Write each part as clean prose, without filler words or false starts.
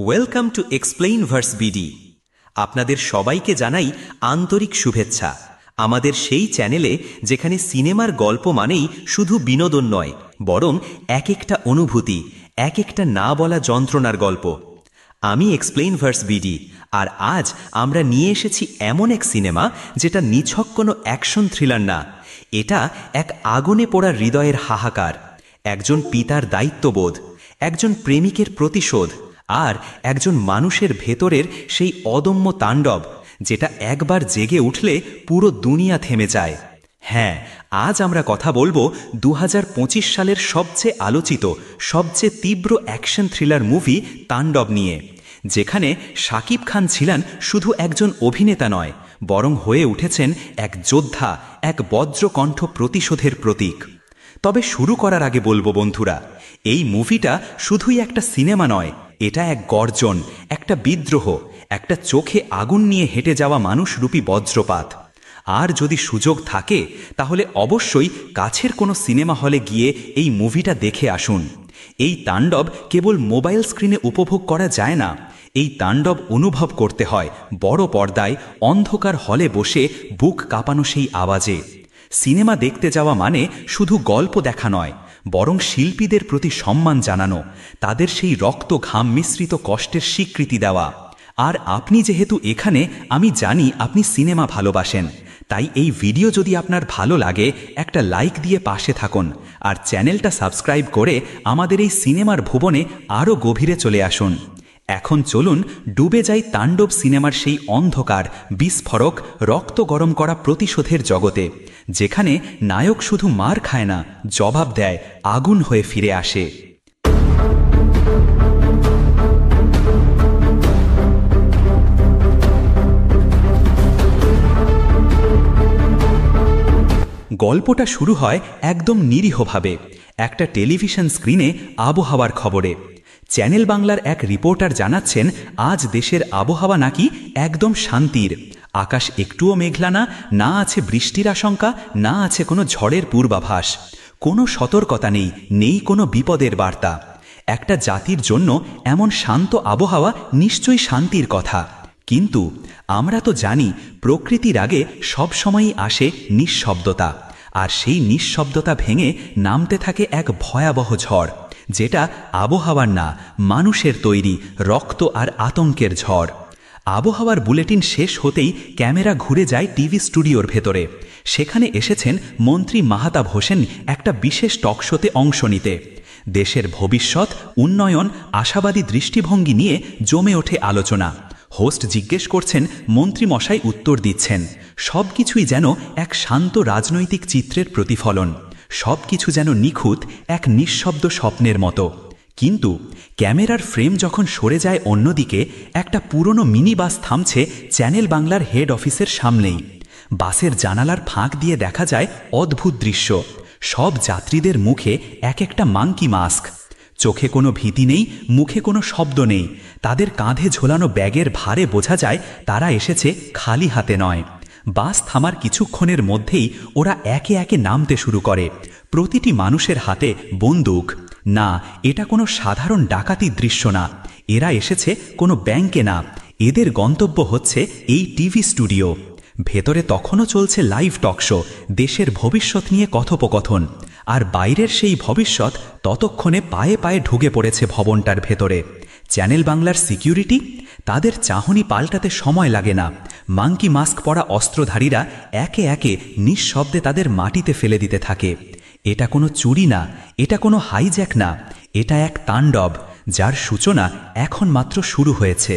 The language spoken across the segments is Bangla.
Welcome to explain verse BD. আপনাদের সবাইকে জানাই আন্তরিক শুভেচ্ছা আমাদের সেই চ্যানেলে, যেখানে সিনেমার গল্প মানেই শুধু বিনোদন নয়, বরং এক একটা অনুভূতি, এক একটা না বলা যন্ত্রণার গল্প। আমি এক্সপ্লেইন ভার্স বিডি, আর আজ আমরা নিয়ে এসেছি এমন এক সিনেমা যেটা নিছক কোনো অ্যাকশন থ্রিলার না। এটা এক আগুনে পোড়া হৃদয়ের হাহাকার, একজন পিতার দায়িত্ববোধ, একজন প্রেমিকের প্রতিশোধ, আর একজন মানুষের ভেতরের সেই অদম্য তাণ্ডব যেটা একবার জেগে উঠলে পুরো দুনিয়া থেমে যায়। হ্যাঁ, আজ আমরা কথা বলবো 2025 সালের সবচেয়ে আলোচিত, সবচেয়ে তীব্র অ্যাকশন থ্রিলার মুভি তাণ্ডব নিয়ে, যেখানে শাকিব খান ছিলেন শুধু একজন অভিনেতা নয়, বরং হয়ে উঠেছেন এক যোদ্ধা, এক বজ্রকণ্ঠ প্রতিশোধের প্রতীক। তবে শুরু করার আগে বলবো বন্ধুরা, এই মুভিটা শুধুই একটা সিনেমা নয়, এটা এক গর্জন, একটা বিদ্রোহ, একটা চোখে আগুন নিয়ে হেঁটে যাওয়া মানুষরূপী বজ্রপাত। আর যদি সুযোগ থাকে তাহলে অবশ্যই কাছের কোনো সিনেমা হলে গিয়ে এই মুভিটা দেখে আসুন। এই তাণ্ডব কেবল মোবাইল স্ক্রিনে উপভোগ করা যায় না, এই তাণ্ডব অনুভব করতে হয় বড় পর্দায়, অন্ধকার হলে বসে বুক কাঁপানো সেই আওয়াজে। সিনেমা দেখতে যাওয়া মানে শুধু গল্প দেখা নয়, বরং শিল্পীদের প্রতি সম্মান জানানো, তাদের সেই রক্ত ঘাম মিশ্রিত কষ্টের স্বীকৃতি দেওয়া। আর আপনি যেহেতু এখানে, আমি জানি আপনি সিনেমা ভালোবাসেন, তাই এই ভিডিও যদি আপনার ভালো লাগে একটা লাইক দিয়ে পাশে থাকুন, আর চ্যানেলটা সাবস্ক্রাইব করে আমাদের এই সিনেমার ভুবনে আরও গভীরে চলে আসুন। এখন চলুন ডুবে যাই তাণ্ডব সিনেমার সেই অন্ধকার, বিস্ফোরক, রক্ত গরম করা প্রতিশোধের জগতে, যেখানে নায়ক শুধু মার খায় না, জবাব দেয়, আগুন হয়ে ফিরে আসে। গল্পটা শুরু হয় একদম নিরীহভাবে, একটা টেলিভিশন স্ক্রিনে আবহাওয়ার খবরে। চ্যানেল বাংলার এক রিপোর্টার জানাচ্ছেন, আজ দেশের আবহাওয়া নাকি একদম শান্তির, আকাশ একটুও মেঘলা না, না আছে বৃষ্টির আশঙ্কা, না আছে কোনো ঝড়ের পূর্বাভাস, কোনো সতর্কতা নেই, নেই কোনো বিপদের বার্তা। একটা জাতির জন্য এমন শান্ত আবহাওয়া নিশ্চয়ই শান্তির কথা। কিন্তু আমরা তো জানি প্রকৃতির আগে সবসময়ই আসে নিঃশব্দতা, আর সেই নিঃশব্দতা ভেঙে নামতে থাকে এক ভয়াবহ ঝড়, যেটা আবহাওয়ার না, মানুষের তৈরি রক্ত আর আতঙ্কের ঝড়। আবহাওয়ার বুলেটিন শেষ হতেই ক্যামেরা ঘুরে যায় টিভি স্টুডিওর ভেতরে। সেখানে এসেছেন মন্ত্রী মাহতাব হোসেন একটা বিশেষ টকশোতে অংশ নিতে। দেশের ভবিষ্যৎ, উন্নয়ন, আশাবাদী দৃষ্টিভঙ্গি নিয়ে জমে ওঠে আলোচনা। হোস্ট জিজ্ঞেস করছেন, মন্ত্রীমশাই উত্তর দিচ্ছেন। সব কিছুই যেন এক শান্ত রাজনৈতিক চিত্রের প্রতিফলন, সব কিছু যেন নিখুঁত এক নিঃশব্দ স্বপ্নের মতো। কিন্তু ক্যামেরার ফ্রেম যখন সরে যায় অন্যদিকে, একটা পুরনো মিনি বাস থামছে চ্যানেল বাংলার হেড অফিসের সামনেই। বাসের জানালার ফাঁক দিয়ে দেখা যায় অদ্ভুত দৃশ্য। সব যাত্রীদের মুখে এক একটা মাঙ্কি মাস্ক, চোখে কোনো ভীতি নেই, মুখে কোনো শব্দ নেই। তাদের কাঁধে ঝোলানো ব্যাগের ভারে বোঝা যায় তারা এসেছে খালি হাতে নয়। বাস থামার কিছুক্ষণের মধ্যেই ওরা একে একে নামতে শুরু করে, প্রতিটি মানুষের হাতে বন্দুক। না, এটা কোনো সাধারণ ডাকাতির দৃশ্য না, এরা এসেছে কোনো ব্যাংকে না, এদের গন্তব্য হচ্ছে এই টিভি স্টুডিও। ভেতরে তখনও চলছে লাইভ টকশো, দেশের ভবিষ্যৎ নিয়ে কথোপকথন। আর বাইরের সেই ভবিষ্যৎ ততক্ষণে পায়ে পায়ে ঢুকে পড়েছে ভবনটার ভেতরে। চ্যানেল বাংলার সিকিউরিটি, তাদের চাহনি পাল্টাতে সময় লাগে না। মাঙ্কি মাস্ক পরা অস্ত্রধারীরা একে একে নিঃশব্দে তাদের মাটিতে ফেলে দিতে থাকে। এটা কোনো চুরি না, এটা কোনো হাইজ্যাক না, এটা এক তাণ্ডব, যার সূচনা এখন মাত্র শুরু হয়েছে।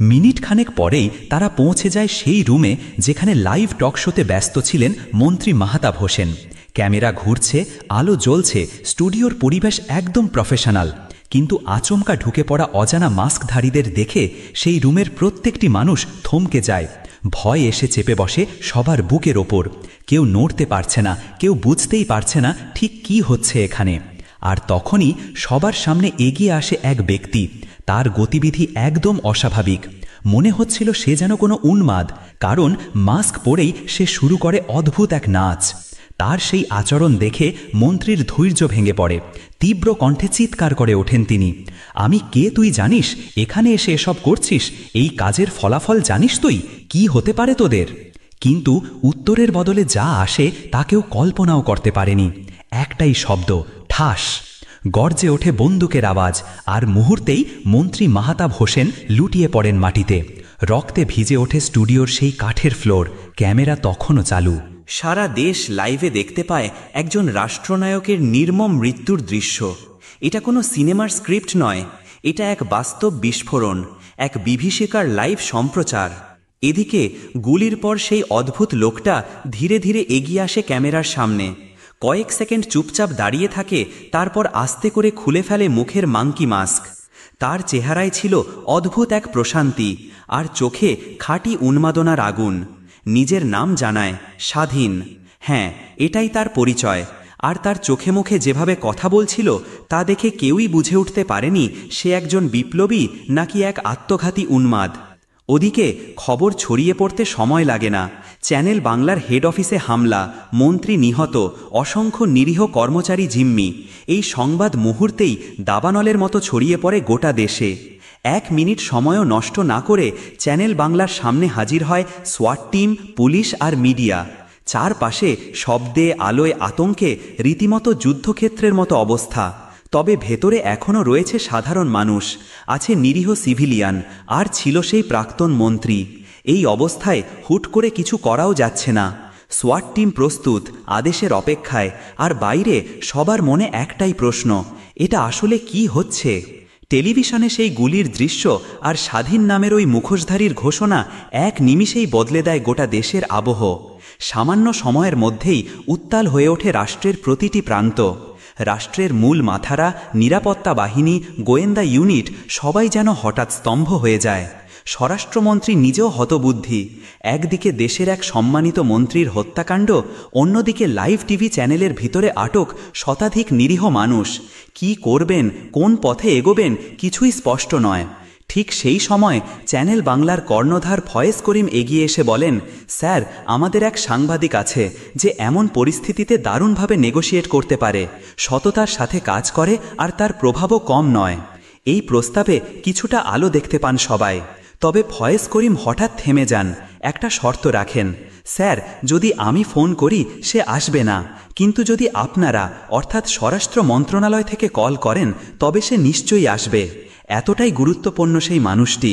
মিনিট খানেক পরেই তারা পৌঁছে যায় সেই রুমে যেখানে লাইভ টকশোতে ব্যস্ত ছিলেন মন্ত্রী মাহতাব হোসেন। ক্যামেরা ঘুরছে, আলো জ্বলছে, স্টুডিওর পরিবেশ একদম প্রফেশনাল। কিন্তু আচমকা ঢুকে পড়া অজানা মাস্কধারীদের দেখে সেই রুমের প্রত্যেকটি মানুষ থমকে যায়। ভয় এসে চেপে বসে সবার বুকের ওপর। কেউ নড়তে পারছে না, কেউ বুঝতেই পারছে না ঠিক কি হচ্ছে এখানে। আর তখনই সবার সামনে এগিয়ে আসে এক ব্যক্তি। তার গতিবিধি একদম অস্বাভাবিক, মনে হচ্ছিল সে যেন কোনো উন্মাদ, কারণ মাস্ক পরেই সে শুরু করে অদ্ভুত এক নাচ। তার সেই আচরণ দেখে মন্ত্রীর ধৈর্য ভেঙে পড়ে। তীব্র কণ্ঠে চিৎকার করে ওঠেন তিনি, আমি কে তুই জানিস? এখানে এসে এসব করছিস? এই কাজের ফলাফল জানিস তুই? কি হতে পারে তোদের? কিন্তু উত্তরের বদলে যা আসে তা কেউ কল্পনাও করতে পারেনি। একটাই শব্দ, ঠাস। গর্জে ওঠে বন্দুকের আওয়াজ, আর মুহূর্তেই মন্ত্রী মাহতাব হোসেন লুটিয়ে পড়েন মাটিতে। রক্তে ভিজে ওঠে স্টুডিওর সেই কাঠের ফ্লোর। ক্যামেরা তখনও চালু। সারা দেশ লাইভে দেখতে পায় একজন রাষ্ট্রনায়কের নির্মম মৃত্যুর দৃশ্য। এটা কোনো সিনেমার স্ক্রিপ্ট নয়, এটা এক বাস্তব বিস্ফোরণ, এক বিভীষিকার লাইভ সম্প্রচার। এদিকে গুলির পর সেই অদ্ভুত লোকটা ধীরে ধীরে এগিয়ে আসে ক্যামেরার সামনে। কয়েক সেকেন্ড চুপচাপ দাঁড়িয়ে থাকে, তারপর আস্তে করে খুলে ফেলে মুখের মাঙ্কি মাস্ক। তার চেহারায় ছিল অদ্ভুত এক প্রশান্তি, আর চোখে খাঁটি উন্মাদনার আগুন। নিজের নাম জানায়, স্বাধীন। হ্যাঁ, এটাই তার পরিচয়। আর তার চোখে মুখে যেভাবে কথা বলছিল তা দেখে কেউই বুঝে উঠতে পারেনি সে একজন বিপ্লবী নাকি এক আত্মঘাতী উন্মাদ। ওদিকে খবর ছড়িয়ে পড়তে সময় লাগে না। চ্যানেল বাংলার হেড অফিসে হামলা, মন্ত্রী নিহত, অসংখ্য নিরীহ কর্মচারী জিম্মি। এই সংবাদ মুহূর্তেই দাবানলের মতো ছড়িয়ে পড়ে গোটা দেশে। 1 মিনিট সময়ও নষ্ট না করে চ্যানেল বাংলার সামনে হাজির হয় সোয়াট টিম, পুলিশ আর মিডিয়া। চারপাশে শব্দে, আলোয়, আতঙ্কে রীতিমতো যুদ্ধক্ষেত্রের মতো অবস্থা। তবে ভেতরে এখনও রয়েছে সাধারণ মানুষ, আছে নিরীহ সিভিলিয়ান, আর ছিল সেই প্রাক্তন মন্ত্রী। এই অবস্থায় হুট করে কিছু করাও যাচ্ছে না। সোয়াট টিম প্রস্তুত, আদেশের অপেক্ষায়, আর বাইরে সবার মনে একটাই প্রশ্ন, এটা আসলে কি হচ্ছে? টেলিভিশনে সেই গুলির দৃশ্য আর স্বাধীন নামের ওই মুখোশধারীর ঘোষণা এক নিমিষেই বদলে দেয় গোটা দেশের আবহ। সামান্য সময়ের মধ্যেই উত্তাল হয়ে ওঠে রাষ্ট্রের প্রতিটি প্রান্ত। রাষ্ট্রের মূল মাথারা, নিরাপত্তা বাহিনী, গোয়েন্দা ইউনিট সবাই যেন হঠাৎ স্তম্ভ হয়ে যায়। স্বরাষ্ট্রমন্ত্রী নিজেও হতবুদ্ধি। একদিকে দেশের এক সম্মানিত মন্ত্রীর হত্যাকাণ্ড, অন্যদিকে লাইভ টিভি চ্যানেলের ভিতরে আটক শতাধিক নিরীহ মানুষ। কি করবেন, কোন পথে এগোবেন, কিছুই স্পষ্ট নয়। ঠিক সেই সময় চ্যানেল বাংলার কর্ণধার ফয়েজ করিম এগিয়ে এসে বলেন, স্যার, আমাদের এক সাংবাদিক আছে যে এমন পরিস্থিতিতে দারুণভাবে নেগোশিয়েট করতে পারে, সততার সাথে কাজ করে, আর তার প্রভাবও কম নয়। এই প্রস্তাবে কিছুটা আলো দেখতে পান সবাই। তবে ফয়েজ করিম হঠাৎ থেমে যান, একটা শর্ত রাখেন, স্যার, যদি আমি ফোন করি সে আসবে না, কিন্তু যদি আপনারা অর্থাৎ স্বরাষ্ট্র মন্ত্রণালয় থেকে কল করেন তবে সে নিশ্চয়ই আসবে। এতটাই গুরুত্বপূর্ণ সেই মানুষটি।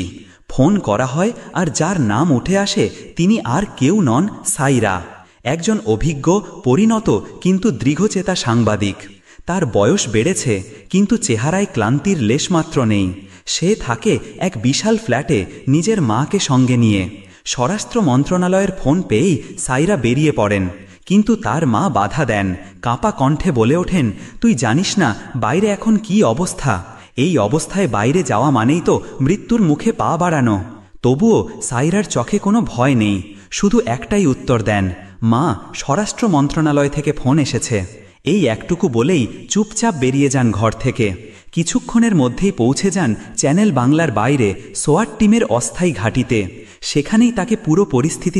ফোন করা হয়, আর যার নাম উঠে আসে তিনি আর কেউ নন, সাইরা, একজন অভিজ্ঞ, পরিণত কিন্তু দৃঢ়চেতা সাংবাদিক। তার বয়স বেড়েছে, কিন্তু চেহারায় ক্লান্তির লেশমাত্র নেই। সে থাকে এক বিশাল ফ্ল্যাটে নিজের মাকে সঙ্গে নিয়ে। স্বরাষ্ট্র মন্ত্রণালয়ের ফোন পেয়েই সাইরা বেরিয়ে পড়েন, কিন্তু তার মা বাধা দেন। কাঁপা কণ্ঠে বলে ওঠেন, তুই জানিস না বাইরে এখন কি অবস্থা? এই অবস্থায় বাইরে যাওয়া মানেই তো মৃত্যুর মুখে পা বাড়ানো। তবুও সাইরার চোখে কোনো ভয় নেই, শুধু একটাই উত্তর দেন, মা, স্বরাষ্ট্র মন্ত্রণালয় থেকে ফোন এসেছে। এই একটুকু বলেই চুপচাপ বেরিয়ে যান ঘর থেকে। কিছুক্ষণের মধ্যেই পৌঁছে যান চ্যানেল বাংলার বাইরে সোয়াট টিমের অস্থায়ী ঘাঁটিতে। সেখানেই তাকে পুরো পরিস্থিতি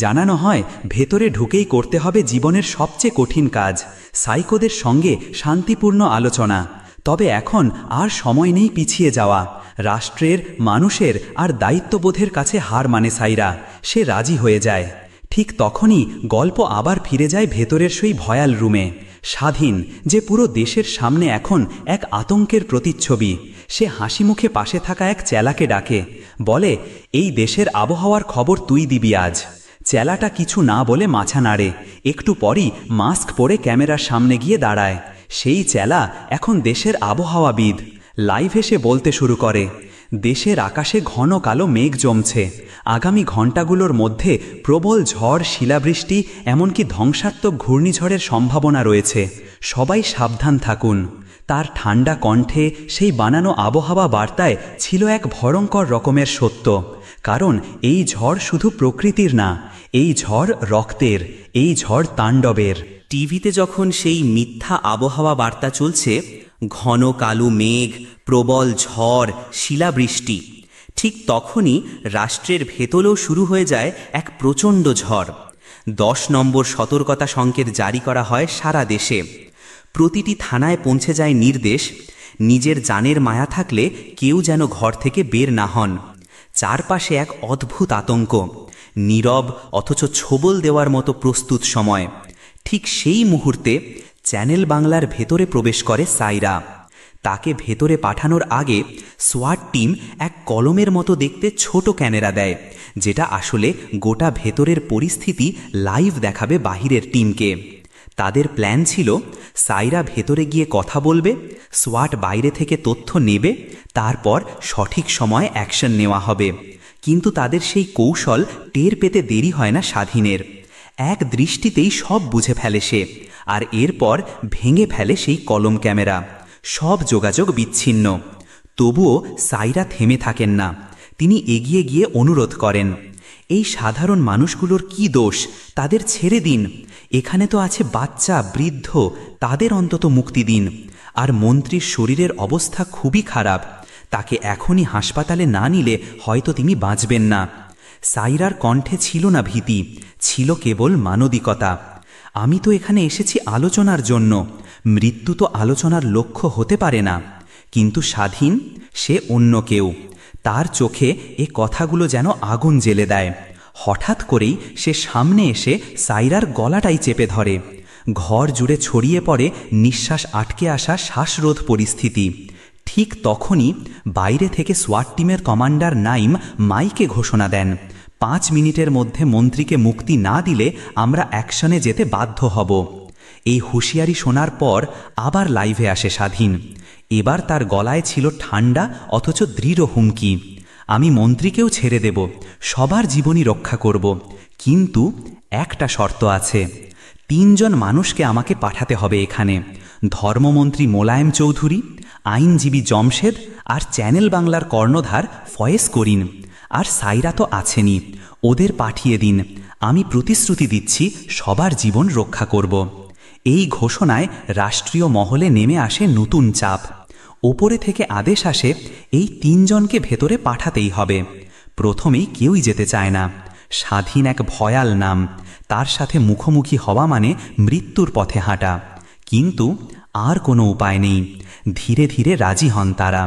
জানানো হয় ভেতরে ঢুকেই করতে হবে জীবনের সবচেয়ে কঠিন কাজ, সাইকোদের সঙ্গে শান্তিপূর্ণ আলোচনা। তবে এখন আর সময় নেই পিছিয়ে যাওয়া। রাষ্ট্রের, মানুষের আর দায়িত্ববোধের কাছে হার মানে সাইরা। সে রাজি হয়ে যায়। ঠিক তখনই গল্প আবার ফিরে যায় ভেতরের সেই ভয়াল রুমে। স্বাধীন, যে পুরো দেশের সামনে এখন এক আতঙ্কের প্রতিচ্ছবি, সে হাসি মুখে পাশে থাকা এক চেলাকে ডাকে, বলে, এই দেশের আবহাওয়ার খবর তুই দিবি আজ। চেলাটা কিছু না বলে মাথা নাড়ে। একটু পরই মাস্ক পরে ক্যামেরার সামনে গিয়ে দাঁড়ায়। সেই চেলা এখন দেশের আবহাওয়াবিদ। লাইভ এসে বলতে শুরু করে, দেশের আকাশে ঘন কালো মেঘ জমছে। আগামী ঘণ্টাগুলোর মধ্যে প্রবল ঝড়, শিলাবৃষ্টি, এমনকি ধ্বংসাত্মক ঘূর্ণিঝড়ের সম্ভাবনা রয়েছে। সবাই সাবধান থাকুন। তার ঠান্ডা কণ্ঠে সেই বানানো আবহাওয়া বার্তায় ছিল এক ভয়ঙ্কর রকমের সত্য। কারণ এই ঝড় শুধু প্রকৃতির না, এই ঝড় রক্তের, এই ঝড় তাণ্ডবের। টিভিতে যখন সেই মিথ্যা আবহাওয়া বার্তা চলছে, ঘন কালো মেঘ, প্রবল ঝড়, শিলাবৃষ্টি, ঠিক তখনই রাষ্ট্রের ভেতরেও শুরু হয়ে যায় এক প্রচণ্ড ঝড়। 10 নম্বর সতর্কতা সংকেত জারি করা হয় সারা দেশে। প্রতিটি থানায় পৌঁছে যায় নির্দেশ, নিজের জানের মায়া থাকলে কেউ যেন ঘর থেকে বের না হন। চারপাশে এক অদ্ভুত আতঙ্ক, নীরব অথচ ছোবল দেওয়ার মতো প্রস্তুত সময়। ঠিক সেই মুহূর্তে চ্যানেল বাংলার ভেতরে প্রবেশ করে সাইরা। তাকে ভেতরে পাঠানোর আগে সোয়াট টিম এক কলমের মতো দেখতে ছোট ক্যামেরা দেয়, যেটা আসলে গোটা ভেতরের পরিস্থিতি লাইভ দেখাবে বাহিরের টিমকে। তাদের প্ল্যান ছিল, সাইরা ভেতরে গিয়ে কথা বলবে, সোয়াট বাইরে থেকে তথ্য নেবে, তারপর সঠিক সময়ে অ্যাকশন নেওয়া হবে। কিন্তু তাদের সেই কৌশল টের পেতে দেরি হয় না স্বাধীনের। এক দৃষ্টিতেই সব বুঝে ফেলে সে, আর এরপর ভেঙে ফেলে সেই কলম ক্যামেরা। সব যোগাযোগ বিচ্ছিন্ন। তবুও সাইরা থেমে থাকেন না। তিনি এগিয়ে গিয়ে অনুরোধ করেন, এই সাধারণ মানুষগুলোর কি দোষ, তাদের ছেড়ে দিন। এখানে তো আছে বাচ্চা, বৃদ্ধ, তাদের অন্তত মুক্তি দিন। আর মন্ত্রীর শরীরের অবস্থা খুবই খারাপ, তাকে এখনই হাসপাতালে না নিলে হয়তো তিনি বাঁচবেন না। সাইরার কণ্ঠে ছিল না ভীতি, ছিল কেবল মানবিকতা। আমি তো এখানে এসেছি আলোচনার জন্য, মৃত্যু তো আলোচনার লক্ষ্য হতে পারে না। কিন্তু স্বাধীন, সে অন্য কেউ। তার চোখে এ কথাগুলো যেন আগুন জ্বেলে দেয়। হঠাৎ করেই সে সামনে এসে সাইরার গলাটাই চেপে ধরে। ঘর জুড়ে ছড়িয়ে পড়ে নিঃশ্বাস আটকে আসা শ্বাসরোধ পরিস্থিতি। ঠিক তখনই বাইরে থেকে সোয়াট টিমের কমান্ডার নাইম মাইকে ঘোষণা দেন, 5 মিনিটের মধ্যে মন্ত্রীকে মুক্তি না দিলে আমরা অ্যাকশনে যেতে বাধ্য হব। এই হুঁশিয়ারি শোনার পর আবার লাইভে আসে স্বাধীন। এবার তার গলায় ছিল ঠান্ডা অথচ দৃঢ় হুমকি, আমি মন্ত্রীকেও ছেড়ে দেব, সবার জীবনই রক্ষা করব, কিন্তু একটা শর্ত আছে। 3 জন মানুষকে আমাকে পাঠাতে হবে এখানে, ধর্মমন্ত্রী মোলায়েম চৌধুরী, আইনজীবী জমশেদ, আর চ্যানেল বাংলার কর্ণধার ফয়েজ করিম। আর সাইরা তো আছেনই, ওদের পাঠিয়ে দিন। আমি প্রতিশ্রুতি দিচ্ছি সবার জীবন রক্ষা করব। এই ঘোষণায় রাষ্ট্রীয় মহলে নেমে আসে নতুন চাপ। ওপরে থেকে আদেশ আসে, এই 3 জনকে ভেতরে পাঠাতেই হবে। প্রথমেই কেউই যেতে চায় না। স্বাধীন এক ভয়াল নাম, তার সাথে মুখোমুখি হওয়া মানে মৃত্যুর পথে হাঁটা। কিন্তু আর কোনো উপায় নেই। ধীরে ধীরে রাজি হন তারা।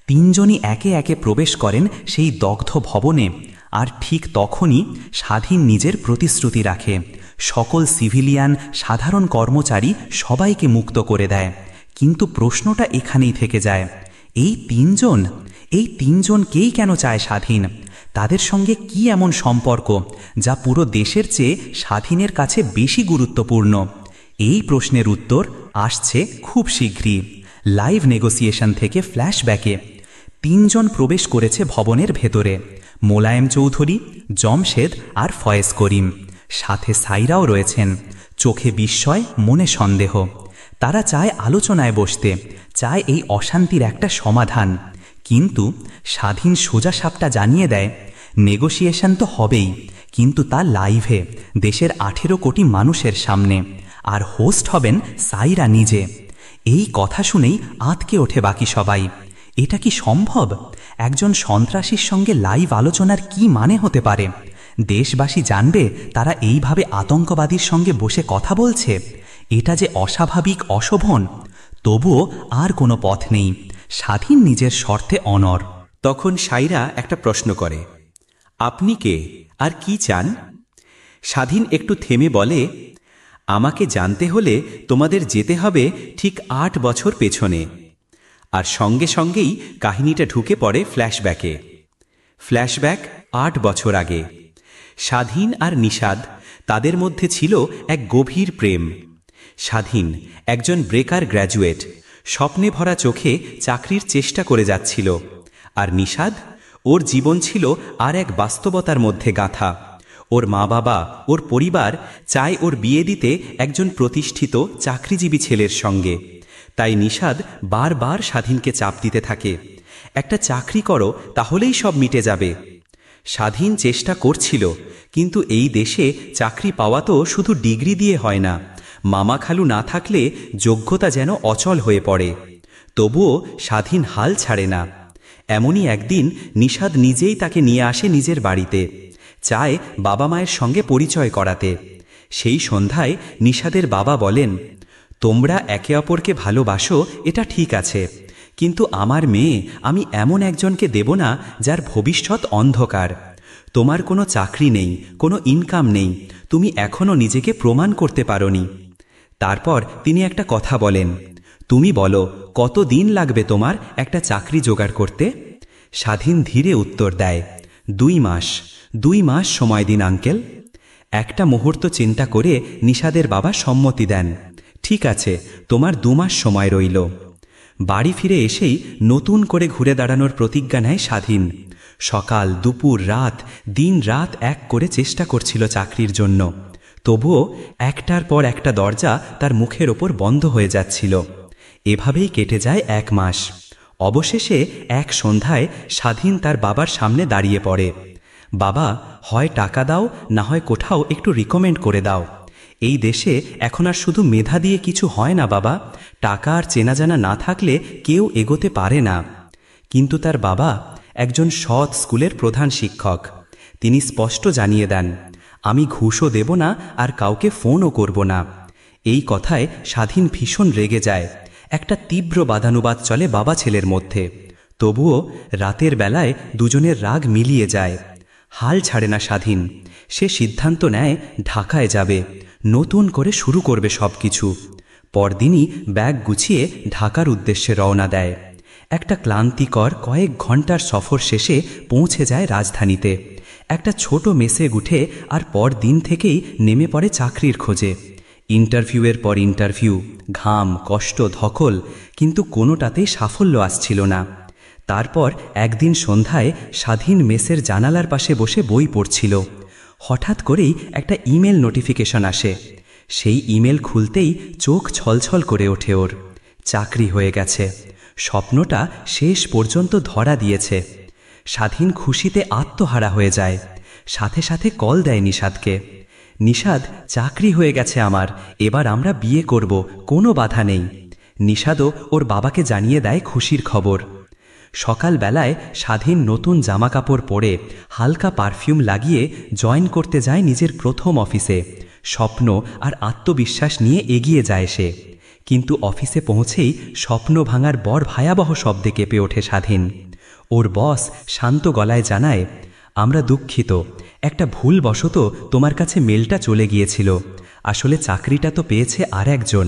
3 জনই একে একে প্রবেশ করেন সেই দগ্ধ ভবনে। আর ঠিক তখনই স্বাধীন নিজের প্রতিশ্রুতি রাখে, সকল সিভিলিয়ান, সাধারণ কর্মচারী সবাইকে মুক্ত করে দেয়। কিন্তু প্রশ্নটা এখানেই থেকে যায়, এই 3 জনকেই কেন চায় স্বাধীন? তাদের সঙ্গে কি এমন সম্পর্ক যা পুরো দেশের চেয়ে স্বাধীনের কাছে বেশি গুরুত্বপূর্ণ? এই প্রশ্নের উত্তর আসছে খুব শীঘ্রই লাইভ নেগোসিয়েশন থেকে ফ্ল্যাশব্যাকে। 3 জন প্রবেশ করেছে ভবনের ভেতরে, মোলায়েম চৌধুরী, জমশেদ আর ফয়েজ করিম। সাথে সাইরাও রয়েছেন, চোখে বিস্ময়, মনে সন্দেহ। তারা চায় আলোচনায় বসতে, চায় এই অশান্তির একটা সমাধান। কিন্তু স্বাধীন সোজা সাপটা জানিয়ে দেয়, নেগোসিয়েশন তো হবেই, কিন্তু তা লাইভে, দেশের 18 কোটি মানুষের সামনে। আর হোস্ট হবেন সাইরা নিজে। এই কথা শুনেই আঁতকে ওঠে বাকি সবাই। এটা কি সম্ভব? একজন সন্ত্রাসীর সঙ্গে লাইভ আলোচনার কি মানে হতে পারে? দেশবাসী জানবে তারা এইভাবে আতঙ্কবাদীর সঙ্গে বসে কথা বলছে। এটা যে অস্বাভাবিক, অশোভন। তবুও আর কোনো পথ নেই, স্বাধীন নিজের শর্তে অনড়। তখন সাইরা একটা প্রশ্ন করে, আপনি কে আর কি চান? স্বাধীন একটু থেমে বলে, আমাকে জানতে হলে তোমাদের যেতে হবে ঠিক 8 বছর পেছনে। আর সঙ্গে সঙ্গেই কাহিনীটা ঢুকে পড়ে ফ্ল্যাশব্যাকে। ফ্ল্যাশব্যাক 8 বছর আগে। স্বাধীন আর নিষাদ, তাদের মধ্যে ছিল এক গভীর প্রেম। স্বাধীন একজন ব্রেকার গ্র্যাজুয়েট, স্বপ্নে ভরা চোখে চাকরির চেষ্টা করে যাচ্ছিল। আর নিষাদ, ওর জীবন ছিল আর এক বাস্তবতার মধ্যে গাঁথা। ওর মা বাবা, ওর পরিবার চায় ওর বিয়ে দিতে একজন প্রতিষ্ঠিত চাকরিজীবী ছেলের সঙ্গে। তাই নিষাদ বারবার স্বাধীনকে চাপ দিতে থাকে, একটা চাকরি করো, তাহলেই সব মিটে যাবে। স্বাধীন চেষ্টা করছিল, কিন্তু এই দেশে চাকরি পাওয়া তো শুধু ডিগ্রি দিয়ে হয় না, মামা খালু না থাকলে যোগ্যতা যেন অচল হয়ে পড়ে। তবুও স্বাধীন হাল ছাড়ে না। এমনই একদিন নিষাদ নিজেই তাকে নিয়ে আসে নিজের বাড়িতে, চায় বাবা মায়ের সঙ্গে পরিচয় করাতে। সেই সন্ধ্যায় নিশাদের বাবা বলেন, তোমরা একে অপরকে ভালোবাসো, এটা ঠিক আছে, কিন্তু আমার মেয়ে আমি এমন একজনকে দেব না যার ভবিষ্যৎ অন্ধকার। তোমার কোনো চাকরি নেই, কোনো ইনকাম নেই, তুমি এখনও নিজেকে প্রমাণ করতে পারোনি। তারপর তিনি একটা কথা বলেন, তুমি বলো কত দিন লাগবে তোমার একটা চাকরি জোগাড় করতে? স্বাধীন ধীরে উত্তর দেয়, 2 মাস। 2 মাস সময় দিন আঙ্কেল। একটা মুহূর্ত চিন্তা করে নিশাদের বাবা সম্মতি দেন, ঠিক আছে, তোমার 2 মাস সময় রইল। বাড়ি ফিরে এসেই নতুন করে ঘুরে দাঁড়ানোর প্রতিজ্ঞা নেয় স্বাধীন। সকাল দুপুর রাত দিন রাত এক করে চেষ্টা করছিল চাকরির জন্য, তবুও একটার পর একটা দরজা তার মুখের ওপর বন্ধ হয়ে যাচ্ছিল। এভাবেই কেটে যায় 1 মাস। অবশেষে এক সন্ধ্যায় স্বাধীন তার বাবার সামনে দাঁড়িয়ে পড়ে। বাবা, হয় টাকা দাও, না হয় কোথাও একটু রিকমেন্ড করে দাও। এই দেশে এখন আর শুধু মেধা দিয়ে কিছু হয় না বাবা, টাকা আর চেনাজানা না থাকলে কেউ এগোতে পারে না। কিন্তু তার বাবা একজন সৎ স্কুলের প্রধান শিক্ষক। তিনি স্পষ্ট জানিয়ে দেন, আমি ঘুষও দেব না আর কাউকে ফোনও করব না। এই কথায় স্বাধীন ভীষণ রেগে যায়। একটা তীব্র বাদানুবাদ চলে বাবা ছেলের মধ্যে। তবুও রাতের বেলায় দুজনের রাগ মিলিয়ে যায়। হাল ছাড়ে না স্বাধীন। সে সিদ্ধান্ত নেয় ঢাকায় যাবে, নতুন করে শুরু করবে সব কিছু। পরদিনই ব্যাগ গুছিয়ে ঢাকার উদ্দেশ্যে রওনা দেয়। একটা ক্লান্তিকর কয়েক ঘন্টার সফর শেষে পৌঁছে যায় রাজধানীতে। একটা ছোট মেসে উঠে আর পরদিন থেকেই নেমে পড়ে চাকরির খোঁজে। ইন্টারভিউয়ের পর ইন্টারভিউ, ঘাম কষ্ট ধকল, কিন্তু কোনোটাতেই সাফল্য আসছিল না। তারপর একদিন সন্ধ্যায় স্বাধীন মেসের জানালার পাশে বসে বই পড়ছিল। হঠাৎ করেই একটা ইমেল নোটিফিকেশন আসে। সেই ইমেল খুলতেই চোখ ছলছল করে ওঠে ওর। চাকরি হয়ে গেছে, স্বপ্নটা শেষ পর্যন্ত ধরা দিয়েছে। স্বাধীন খুশিতে আত্মহারা হয়ে যায়। সাথে সাথে কল দেয় নিশাদকে, নিশাদ, চাকরি হয়ে গেছে আমার, এবার আমরা বিয়ে করব, কোনো বাধা নেই। নিশাদও ওর বাবাকে জানিয়ে দেয় খুশির খবর। সকালবেলায় স্বাধীন নতুন জামাকাপড় পরে হালকা পারফিউম লাগিয়ে জয়েন করতে যায় নিজের প্রথম অফিসে। স্বপ্ন আর আত্মবিশ্বাস নিয়ে এগিয়ে যায় সে। কিন্তু অফিসে পৌঁছেই স্বপ্ন ভাঙার বড় ভয়াবহ শব্দে কেঁপে ওঠে স্বাধীন। ওর বস শান্ত গলায় জানায়, আমরা দুঃখিত, একটা ভুলবশত তোমার কাছে মেলটা চলে গিয়েছিল, আসলে চাকরিটা তো পেয়েছে আর একজন।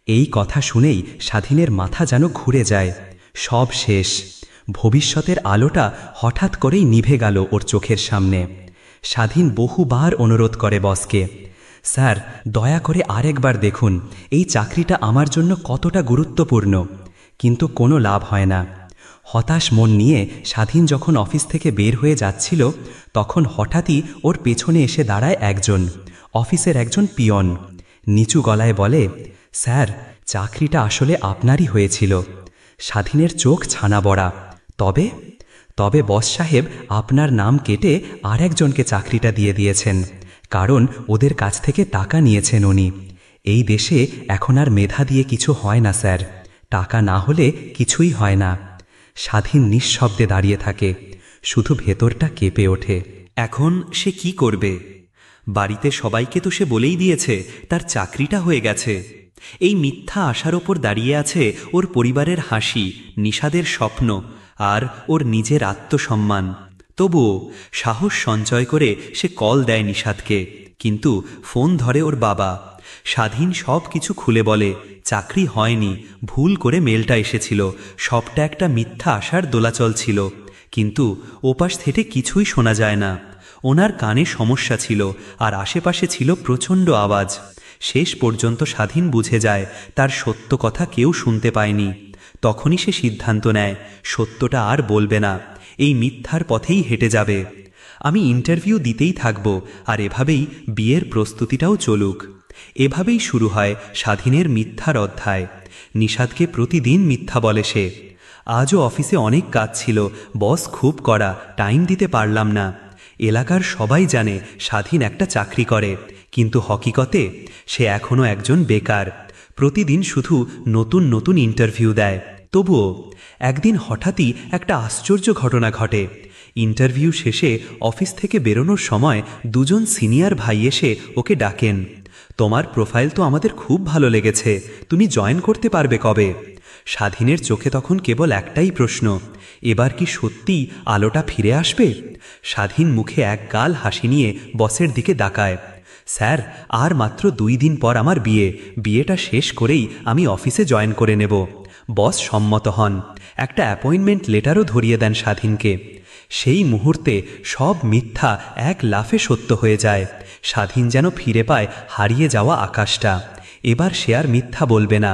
এই কথা শুনেই স্বাধীনের মাথা যেন ঘুরে যায়। সব শেষ। ভবিষ্যতের আলোটা হঠাৎ করেই নিভে গেল ওর চোখের সামনে। স্বাধীন বহুবার অনুরোধ করে বসকে, স্যার দয়া করে আরেকবার দেখুন এই চাকরিটা আমার জন্য কতটা গুরুত্বপূর্ণ। কিন্তু কোনো লাভ হয় না। হতাশ মন নিয়ে স্বাধীন যখন অফিস থেকে বের হয়ে যাচ্ছিল, তখন হঠাৎই ওর পেছনে এসে দাঁড়ায় একজন, অফিসের একজন পিয়ন। নিচু গলায় বলে, স্যার চাকরিটা আসলে আপনারই হয়েছিল। স্বাধীনের চোখ ছানা বড়া। তবে তবে বস সাহেব আপনার নাম কেটে আর একজনকে চাকরিটা দিয়ে দিয়েছেন, কারণ ওদের কাছ থেকে টাকা নিয়েছেন উনি। এই দেশে এখন আর মেধা দিয়ে কিছু হয় না স্যার, টাকা না হলে কিছুই হয় না। স্বাধীন নিঃশব্দে দাঁড়িয়ে থাকে, শুধু ভেতরটা কেঁপে ওঠে। এখন সে কি করবে? বাড়িতে সবাইকে তো সে বলেই দিয়েছে তার চাকরিটা হয়ে গেছে। এই মিথ্যা আশার ওপর দাঁড়িয়ে আছে ওর পরিবারের হাসি, নিশাদের স্বপ্ন আর ওর নিজের আত্মসম্মান। তবুও সাহস সঞ্চয় করে সে কল দেয় নিশাদকে, কিন্তু ফোন ধরে ওর বাবা। স্বাধীন সব কিছু খুলে বলে, চাকরি হয়নি, ভুল করে মেলটা এসেছিল, সবটা একটা মিথ্যা আশার দোলাচল ছিল। কিন্তু ওপাশ থেকে কিছুই শোনা যায় না। ওনার কানে সমস্যা ছিল আর আশেপাশে ছিল প্রচণ্ড আওয়াজ। শেষ পর্যন্ত স্বাধীন বুঝে যায় তার সত্য কথা কেউ শুনতে পায়নি। তখনই সে সিদ্ধান্ত নেয় সত্যটা আর বলবে না, এই মিথ্যার পথেই হেঁটে যাবে। আমি ইন্টারভিউ দিতেই থাকব, আর এভাবেই বিয়ের প্রস্তুতিটাও চলুক। এভাবেই শুরু হয় স্বাধীনের মিথ্যার অধ্যায়। নিশাদকে প্রতিদিন মিথ্যা বলে সে। আজও অফিসে অনেক কাজ ছিল, বস খুব কড়া, টাইম দিতে পারলাম না। এলাকার সবাই জানে স্বাধীন একটা চাকরি করে, কিন্তু হকিকতে সে এখনও একজন বেকার। প্রতিদিন শুধু নতুন নতুন ইন্টারভিউ দেয়। তবুও একদিন হঠাৎই একটা আশ্চর্য ঘটনা ঘটে। ইন্টারভিউ শেষে অফিস থেকে বেরোনোর সময় দুজন সিনিয়র ভাই এসে ওকে ডাকেন। তোমার প্রোফাইল তো আমাদের খুব ভালো লেগেছে, তুমি জয়েন করতে পারবে কবে? স্বাধীনের চোখে তখন কেবল একটাই প্রশ্ন, এবার কি সত্যিই আলোটা ফিরে আসবে? স্বাধীন মুখে এক গাল হাসি নিয়ে বসের দিকে তাকায়। স্যার, আর মাত্র 2 দিন পর আমার বিয়েটা শেষ করেই আমি অফিসে জয়েন করে নেব। বস সম্মত হন, একটা অ্যাপয়েন্টমেন্ট লেটারও ধরিয়ে দেন স্বাধীনকে। সেই মুহূর্তে সব মিথ্যা এক লাফে সত্য হয়ে যায়। স্বাধীন যেন ফিরে পায় হারিয়ে যাওয়া আকাশটা। এবার সে আর মিথ্যা বলবে না,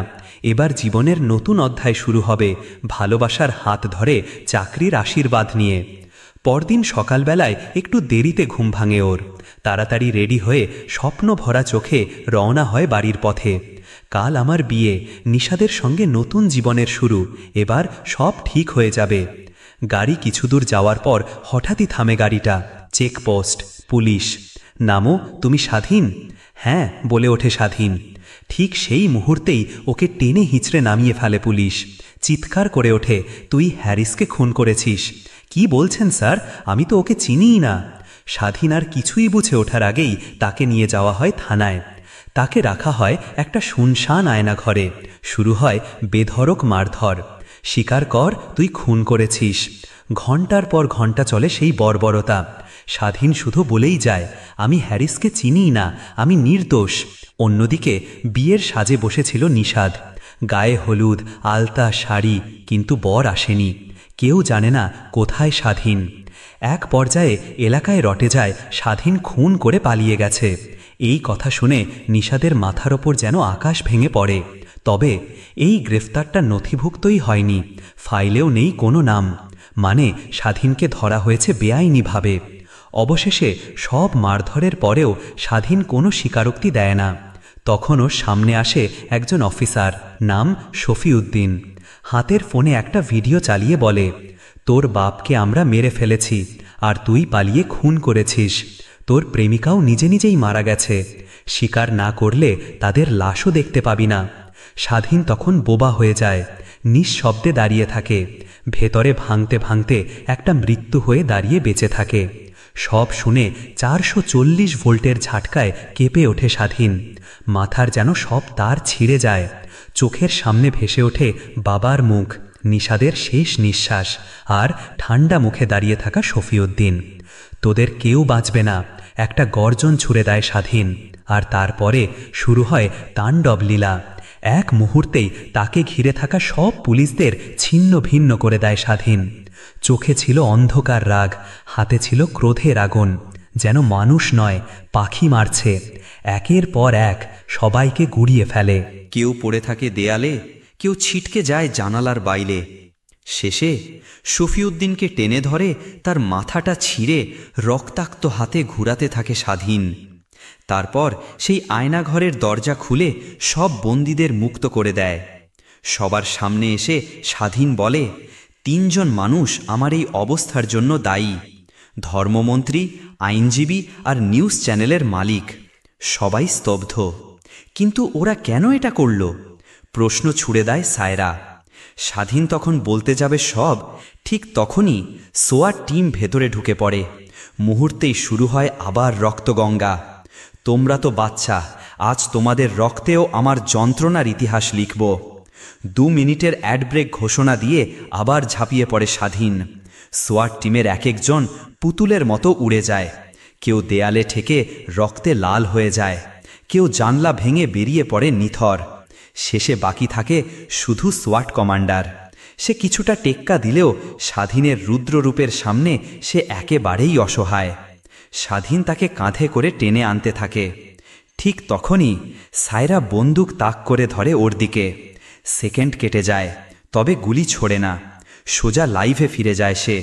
এবার জীবনের নতুন অধ্যায় শুরু হবে, ভালোবাসার হাত ধরে চাকরির আশীর্বাদ নিয়ে। পরদিন সকালবেলায় একটু দেরিতে ঘুম ভাঙে ওর। তাড়াতাড়ি রেডি হয়ে স্বপ্ন ভরা চোখে রওনা হয় বাড়ির পথে। কাল আমার বিয়ে, নিশাদের সঙ্গে নতুন জীবনের শুরু, এবার সব ঠিক হয়ে যাবে। গাড়ি কিছু দূর যাওয়ার পর হঠাৎই থামে গাড়িটা। Checkpost, police. নামো, তুমি স্বাধীন? হ্যাঁ, বলে ওঠে স্বাধীন। ঠিক সেই মুহূর্তেই ওকে টেনে হিঁচড়ে নামিয়ে ফেলে পুলিশ। চিৎকার করে ওঠে, তুই হ্যারিসকে খুন করেছিস? কি বলছেন স্যার, আমি তো ওকে চিনিই না। স্বাধীন আর কিছুই বুঝে ওঠার আগেই তাকে নিয়ে যাওয়া হয় থানায়। তাকে রাখা হয় একটা শুনশান আয়না ঘরে। শুরু হয় বেধড়ক মারধর। স্বীকার কর, তুই খুন করেছিস। ঘণ্টার পর ঘণ্টা চলে সেই বর্বরতা। স্বাধীন শুধু বলেই যায়, আমি হ্যারিসকে চিনিই না, আমি নির্দোষ। অন্যদিকে বিয়ের সাজে বসেছিল নিশাদ। গায়ে হলুদ, আলতা, শাড়ি, কিন্তু বর আসেনি। কেউ জানে না কোথায় স্বাধীন। এক পর্যায়ে এলাকায় রটে যায় স্বাধীন খুন করে পালিয়ে গেছে। এই কথা শুনে নিশাদের মাথার ওপর যেন আকাশ ভেঙে পড়ে। তবে এই গ্রেফতারটা নথিভুক্তই হয়নি, ফাইলেও নেই কোনো নাম। মানে স্বাধীনকে ধরা হয়েছে বেআইনিভাবে। অবশেষে সব মারধরের পরেও স্বাধীন কোনো স্বীকারোক্তি দেয় না। তখনও সামনে আসে একজন অফিসার, নাম শফিউদ্দিন। হাতের ফোনে একটা ভিডিও চালিয়ে বলে, তোর বাপকে আমরা মেরে ফেলেছি, আর তুই পালিয়ে খুন করেছিস। তোর প্রেমিকাও নিজে নিজেই মারা গেছে। স্বীকার না করলে তাদের লাশও দেখতে পাবি না। স্বাধীন তখন বোবা হয়ে যায়, নিঃশব্দে দাঁড়িয়ে থাকে। ভেতরে ভাঙতে ভাঙতে একটা মৃত্যু হয়ে দাঁড়িয়ে বেঁচে থাকে। সব শুনে 440 ভোল্টের ঝাটকায় কেঁপে ওঠে স্বাধীন। মাথার যেন সব তার ছিঁড়ে যায়। চোখের সামনে ভেসে ওঠে বাবার মুখ, নিশাদের শেষ নিঃশ্বাস, আর ঠান্ডা মুখে দাঁড়িয়ে থাকা শফিউদ্দিন। তোদের কেউ বাঁচবে না, একটা গর্জন ছুড়ে দেয় স্বাধীন। আর তারপরে শুরু হয় তাণ্ডব লীলা। এক মুহূর্তেই তাকে ঘিরে থাকা সব পুলিশদের ছিন্ন ভিন্ন করে দেয় স্বাধীন। চোখে ছিল অন্ধকার রাগ, হাতে ছিল ক্রোধের আগুন। যেন মানুষ নয়, পাখি মারছে। একের পর এক সবাইকে গুড়িয়ে ফেলে। কেউ পড়ে থাকে দেয়ালে, কেউ ছিটকে যায় জানালার বাইরে। শেষে শফিউদ্দিনকে টেনে ধরে তার মাথাটা ছিঁড়ে রক্তাক্ত হাতে ঘুরাতে থাকে স্বাধীন। তারপর সেই আয়নাঘরের দরজা খুলে সব বন্দীদের মুক্ত করে দেয়। সবার সামনে এসে স্বাধীন বলে, 3 জন মানুষ আমার এই অবস্থার জন্য দায়ী, ধর্মমন্ত্রী, আইনজীবী আর নিউজ চ্যানেলের মালিক। সবাই স্তব্ধ। কিন্তু ওরা কেন এটা করল? প্রশ্ন ছুড়ে দেয় সায়রা। স্বাধীন তখন বলতে যাবে সব, ঠিক তখনই সোয়ার টিম ভেতরে ঢুকে পড়ে। মুহূর্তেই শুরু হয় আবার রক্তগঙ্গা। তোমরা তো বাচ্চা, আজ তোমাদের রক্তেও আমার যন্ত্রণার ইতিহাস লিখব। 2 মিনিটের অ্যাড ব্রেক ঘোষণা দিয়ে আবার ঝাঁপিয়ে পড়ে স্বাধীন। সোয়ার টিমের এক একজন পুতুলের মতো উড়ে যায়। কেউ দেয়ালে ঠেকে রক্তে লাল হয়ে যায়, কেউ জানলা ভেঙে বেরিয়ে পড়ে নিথর। শেষে বাকি থাকে শুধু সোয়াট কমান্ডার। সে কিছুটা টেক্কা দিলেও স্বাধীনের রুদ্ররূপের সামনে সে একেবারেই অসহায়। স্বাধীন তাকে কাঁধে করে টেনে আনতে থাকে। ঠিক তখনই সায়রা বন্দুক তাক করে ধরে ওর দিকে। সেকেন্ড কেটে যায়, তবে গুলি ছোড়ে না। সোজা লাইভে ফিরে যায় সে।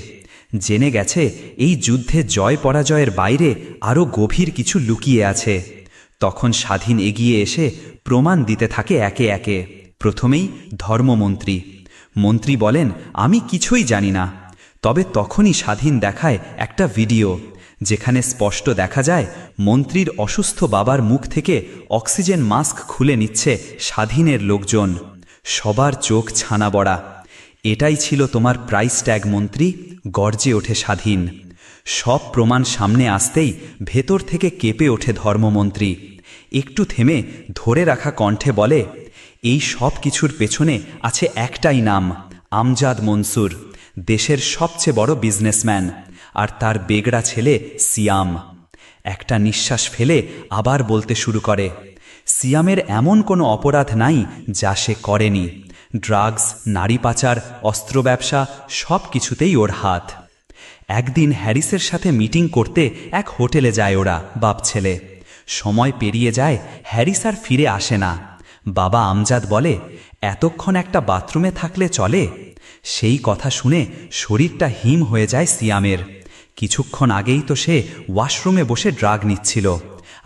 জেনে গেছে এই যুদ্ধে জয় পরাজয়ের বাইরে আরও গভীর কিছু লুকিয়ে আছে। তখন স্বাধীন এগিয়ে এসে প্রমাণ দিতে থাকে একে একে। প্রথমেই ধর্মমন্ত্রী। মন্ত্রী বলেন, আমি কিছুই জানি না। তবে তখনই স্বাধীন দেখায় একটা ভিডিও, যেখানে স্পষ্ট দেখা যায় মন্ত্রীর অসুস্থ বাবার মুখ থেকে অক্সিজেন মাস্ক খুলে নিচ্ছে স্বাধীনের লোকজন। সবার চোখ ছানা বড়া। এটাই ছিল তোমার প্রাইস ট্যাগ মন্ত্রী, গর্জে ওঠে স্বাধীন। সব প্রমাণ সামনে আসতেই ভেতর থেকে কেঁপে ওঠে ধর্মমন্ত্রী। একটু থেমে ধরে রাখা কণ্ঠে বলে, এই সব কিছুর পেছনে আছে একটাই নাম, আমজাদ মনসুর, দেশের সবচেয়ে বড় বিজনেসম্যান, আর তার বেগড়া ছেলে সিয়াম। একটা নিঃশ্বাস ফেলে আবার বলতে শুরু করে, সিয়ামের এমন কোনো অপরাধ নাই যা সে করেনি। ড্রাগস, নারী পাচার, অস্ত্র ব্যবসা সব কিছুতেই ওর হাত। একদিন হ্যারিসের সাথে মিটিং করতে এক হোটেলে যায় ওরা, বাপ ছেলে। সময় পেরিয়ে যায়, হ্যারিস আর ফিরে আসে না। বাবা আমজাদ বলে, এতক্ষণ একটা বাথরুমে থাকলে চলে? সেই কথা শুনে শরীরটা হিম হয়ে যায় সিয়ামের। কিছুক্ষণ আগেই তো সে ওয়াশরুমে বসে ড্রাগ নিচ্ছিল,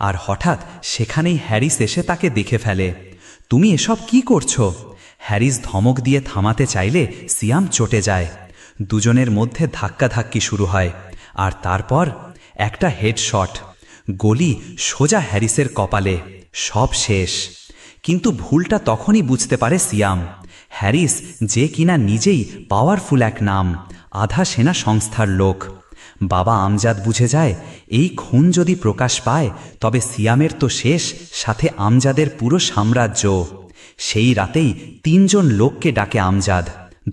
আর হঠাৎ সেখানেই হ্যারিস এসে তাকে দেখে ফেলে। তুমি এসব কি করছো? হ্যারিস ধমক দিয়ে থামাতে চাইলে সিয়াম চটে যায়। দুজনের মধ্যে ধাক্কাধাক্কি শুরু হয়, আর তারপর একটা হেডশট, গলি সোজা হ্যারিসের কপালে। সব শেষ। কিন্তু ভুলটা তখনই বুঝতে পারে সিয়াম। হ্যারিস যে কিনা নিজেই পাওয়ারফুল এক নাম, আধা সেনা সংস্থার লোক। বাবা আমজাদ বুঝে যায়, এই খুন যদি প্রকাশ পায় তবে সিয়ামের তো শেষ, সাথে আমজাদের পুরো সাম্রাজ্য। সেই রাতেই 3 জন লোককে ডাকে আমজাদ,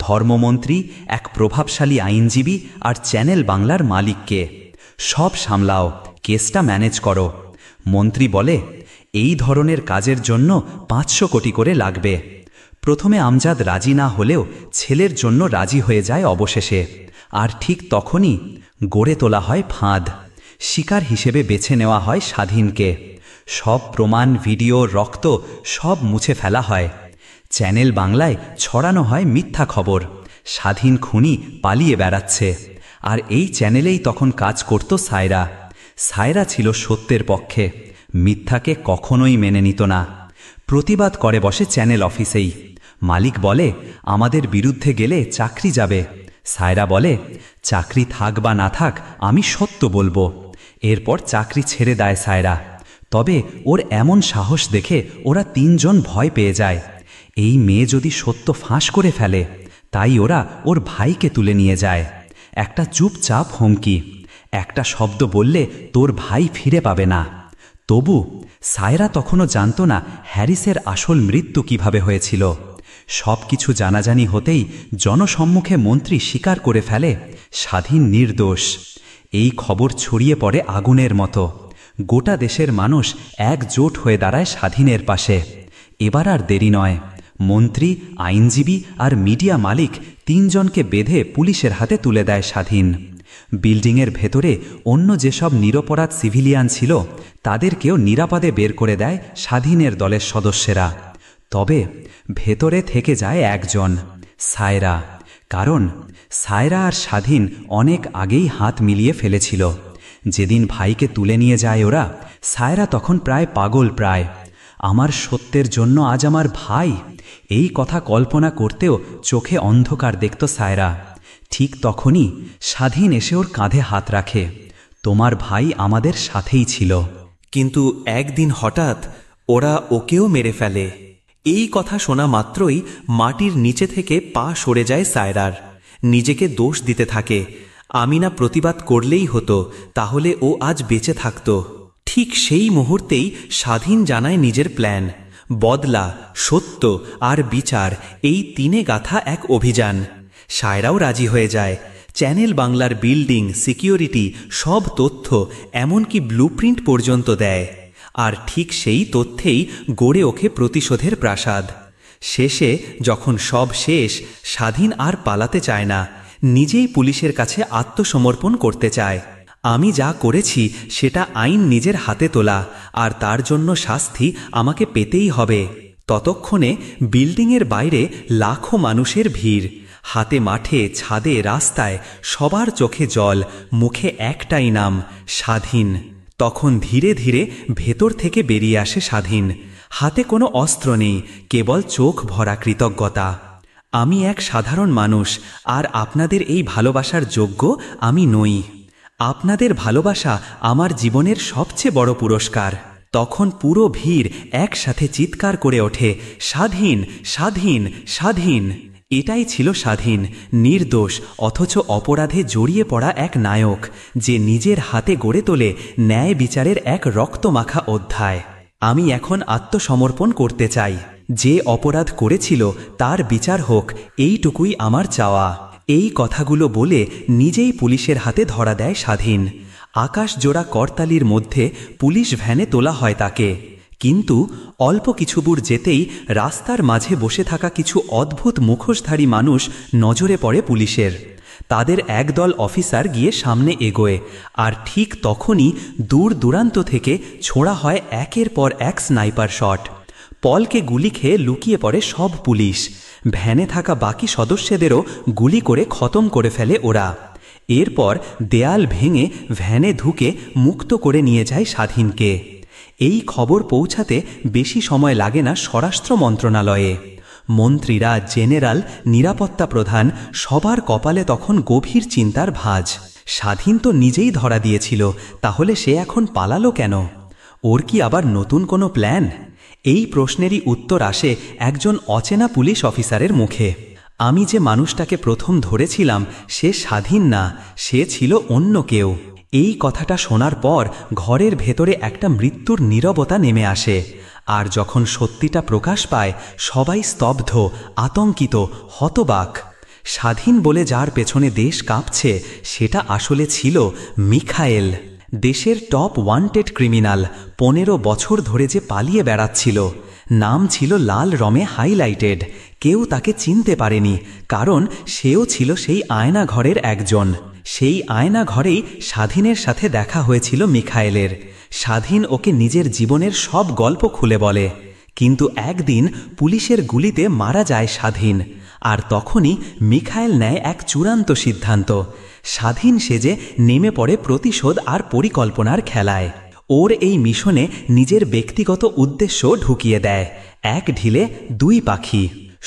ধর্মমন্ত্রী, এক প্রভাবশালী আইনজীবী আর চ্যানেল বাংলার মালিককে। সব সামলাও, কেসটা ম্যানেজ করো। মন্ত্রী বলে, এই ধরনের কাজের জন্য 500 কোটি করে লাগবে। প্রথমে আমজাদ রাজি না হলেও ছেলের জন্য রাজি হয়ে যায় অবশেষে। আর ঠিক তখনই গড়ে তোলা হয় ফাঁদ। শিকার হিসেবে বেছে নেওয়া হয় স্বাধীনকে। সব প্রমাণ, ভিডিও, রক্ত সব মুছে ফেলা হয়। চ্যানেল বাংলায় ছড়ানো হয় মিথ্যা খবর, স্বাধীন খুনি পালিয়ে বেড়াচ্ছে। আর এই চ্যানেলেই তখন কাজ করত সায়রা। সায়রা ছিল সত্যের পক্ষে, মিথ্যাকে কখনোই মেনে নিত না। প্রতিবাদ করে বসে চ্যানেল অফিসেই। মালিক বলে, আমাদের বিরুদ্ধে গেলে চাকরি যাবে। সায়রা বলে, চাকরি থাক বা না থাক আমি সত্য বলবো। এরপর চাকরি ছেড়ে দেয় সায়রা। তবে ওর এমন সাহস দেখে ওরা 3 জন ভয় পেয়ে যায়। এই মেয়ে যদি সত্য ফাঁস করে ফেলে, তাই ওরা ওর ভাইকে তুলে নিয়ে যায়। একটা চুপচাপ হুমকি, একটা শব্দ বললে তোর ভাই ফিরে পাবে না। তবু সায়রা তখনও জানত না হ্যারিসের আসল মৃত্যু কিভাবে হয়েছিল। সব কিছু জানাজানি হতেই জনসম্মুখে মন্ত্রী স্বীকার করে ফেলে, স্বাধীন নির্দোষ। এই খবর ছড়িয়ে পড়ে আগুনের মতো। গোটা দেশের মানুষ একজোট হয়ে দাঁড়ায় স্বাধীনের পাশে। এবার আর দেরি নয়। মন্ত্রী, আইনজীবী আর মিডিয়া মালিক 3 জনকে বেঁধে পুলিশের হাতে তুলে দেয় স্বাধীন। বিল্ডিংয়ের ভেতরে অন্য যেসব নিরপরাধ সিভিলিয়ান ছিল তাদেরকেও নিরাপদে বের করে দেয় স্বাধীনের দলের সদস্যরা। তবে ভেতরে থেকে যায় একজন, সায়রা। কারণ সায়রা আর স্বাধীন অনেক আগেই হাত মিলিয়ে ফেলেছিল। যেদিন ভাইকে তুলে নিয়ে যায় ওরা, সায়রা তখন প্রায় পাগল। আমার সত্যের জন্য আজ আমার ভাই, এই কথা কল্পনা করতেও চোখে অন্ধকার দেখত সায়রা। ঠিক তখনই স্বাধীন এসে ওর কাঁধে হাত রাখে, তোমার ভাই আমাদের সাথেই ছিল। কিন্তু একদিন হঠাৎ ওরা ওকেও মেরে ফেলে। এই কথা শোনা মাত্রই মাটির নিচে থেকে পা সরে যায় সায়রার। নিজেকে দোষ দিতে থাকে, আমি না প্রতিবাদ করলেই হতো, তাহলে ও আজ বেঁচে থাকত। ঠিক সেই মুহূর্তেই স্বাধীন জানায় নিজের প্ল্যান। বদলা, সত্য আর বিচার, এই 3 গাথা এক অভিযান। সায়রাও রাজি হয়ে যায়। চ্যানেল বাংলার বিল্ডিং, সিকিউরিটি, সব তথ্য, এমনকি ব্লুপ্রিন্ট পর্যন্ত দেয়। আর ঠিক সেই তথ্যেই গড়ে ওঠে প্রতিশোধের প্রাসাদ। শেষে যখন সব শেষ, স্বাধীন আর পালাতে চায় না, নিজেই পুলিশের কাছে আত্মসমর্পণ করতে চায়। আমি যা করেছি সেটা আইন নিজের হাতে তোলা, আর তার জন্য শাস্তি আমাকে পেতেই হবে। ততক্ষণে বিল্ডিংয়ের বাইরে লাখো মানুষের ভিড়। হাতে মাঠে, ছাদে, রাস্তায় সবার চোখে জল, মুখে একটাই নাম, স্বাধীন। তখন ধীরে ধীরে ভেতর থেকে বেরিয়ে আসে স্বাধীন। হাতে কোনো অস্ত্র নেই, কেবল চোখ ভরা কৃতজ্ঞতা। আমি এক সাধারণ মানুষ, আর আপনাদের এই ভালোবাসার যোগ্য আমি নই। আপনাদের ভালোবাসা আমার জীবনের সবচেয়ে বড় পুরস্কার। তখন পুরো ভিড় একসাথে চিৎকার করে ওঠে, স্বাধীন, স্বাধীন, স্বাধীন। এটাই ছিল স্বাধীন, নির্দোষ অথচ অপরাধে জড়িয়ে পড়া এক নায়ক, যে নিজের হাতে গড়ে তোলে ন্যায় বিচারের এক রক্তমাখা অধ্যায়। আমি এখন আত্মসমর্পণ করতে চাই। যে অপরাধ করেছিল তার বিচার হোক, এইটুকুই আমার চাওয়া। এই কথাগুলো বলে নিজেই পুলিশের হাতে ধরা দেয় স্বাধীন। আকাশজোড়া করতালির মধ্যে পুলিশ ভ্যানে তোলা হয় তাকে। কিন্তু অল্প কিছু দূর যেতেই রাস্তার মাঝে বসে থাকা কিছু অদ্ভুত মুখোশধারী মানুষ নজরে পড়ে পুলিশের। তাদের একদল অফিসার গিয়ে সামনে এগোয়, আর ঠিক তখনই দূর দূরান্ত থেকে ছোড়া হয় একের পর এক স্নাইপার শট। পলকে গুলি খেয়ে লুকিয়ে পড়ে সব পুলিশ। ভ্যানে থাকা বাকি সদস্যদেরও গুলি করে খতম করে ফেলে ওরা। এরপর দেয়াল ভেঙে ভ্যানে ঢুকে মুক্ত করে নিয়ে যায় স্বাধীনকে। এই খবর পৌঁছাতে বেশি সময় লাগে না স্বরাষ্ট্র মন্ত্রণালয়ে। মন্ত্রীরা, জেনারেল, নিরাপত্তা প্রধান সবার কপালে তখন গভীর চিন্তার ভাঁজ। স্বাধীন তো নিজেই ধরা দিয়েছিল, তাহলে সে এখন পালালো কেন? ওর কি আবার নতুন কোনো প্ল্যান? এই প্রশ্নেরই উত্তর আসে একজন অচেনা পুলিশ অফিসারের মুখে। আমি যে মানুষটাকে প্রথম ধরেছিলাম সে স্বাধীন না, সে ছিল অন্য কেউ। এই কথাটা শোনার পর ঘরের ভেতরে একটা মৃত্যুর নীরবতা নেমে আসে। আর যখন সত্যিটা প্রকাশ পায় সবাই স্তব্ধ, আতঙ্কিত, হতবাক। স্বাধীন বলে যার পেছনে দেশ কাঁপছে সেটা আসলে ছিল মিখায়েল, দেশের টপ ওয়ান্টেড ক্রিমিনাল। 15 বছর ধরে যে পালিয়ে বেড়াচ্ছিল। নাম ছিল লাল রঙে হাইলাইটেড। কেউ তাকে চিনতে পারেনি, কারণ সেও ছিল সেই আয়না ঘরের একজন। সেই আয়না ঘরেই স্বাধীনের সাথে দেখা হয়েছিল মিখায়েলের। স্বাধীন ওকে নিজের জীবনের সব গল্প খুলে বলে। কিন্তু একদিন পুলিশের গুলিতে মারা যায় স্বাধীন। আর তখনই মিখায়েল নেয় এক চূড়ান্ত সিদ্ধান্ত। স্বাধীন সেজে নেমে পড়ে প্রতিশোধ আর পরিকল্পনার খেলায়। ওর এই মিশনে নিজের ব্যক্তিগত উদ্দেশ্য ঢুকিয়ে দেয়। এক ঢিলে দুই পাখি।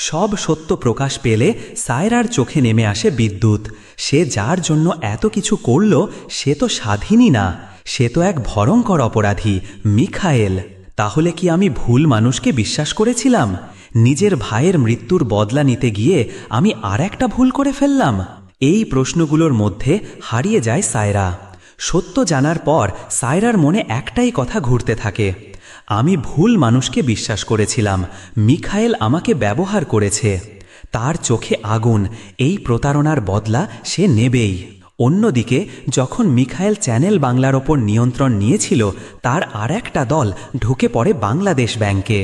সব সত্য প্রকাশ পেলে সায়রার চোখে নেমে আসে বিদ্যুৎ। সে যার জন্য এত কিছু করল সে তো স্বাধীনই না, সে তো এক ভয়ঙ্কর অপরাধী, মিখায়েল। তাহলে কি আমি ভুল মানুষকে বিশ্বাস করেছিলাম? নিজের ভাইয়ের মৃত্যুর বদলা নিতে গিয়ে আমি আর একটা ভুল করে ফেললাম? এই প্রশ্নগুলোর মধ্যে হারিয়ে যায় সায়রা। সত্য জানার পর সায়রার মনে একটাই কথা ঘুরতে থাকে, আমি ভুল মানুষকে বিশ্বাস করেছিলাম, মিখায়েল আমাকে ব্যবহার করেছে। তার চোখে আগুন, এই প্রতারণার বদলা সে নেবেই। অন্যদিকে যখন মিখায়েল চ্যানেল বাংলার ওপর নিয়ন্ত্রণ নিয়েছিল, তার আর একটা দল ঢুকে পড়ে বাংলাদেশ ব্যাংকে।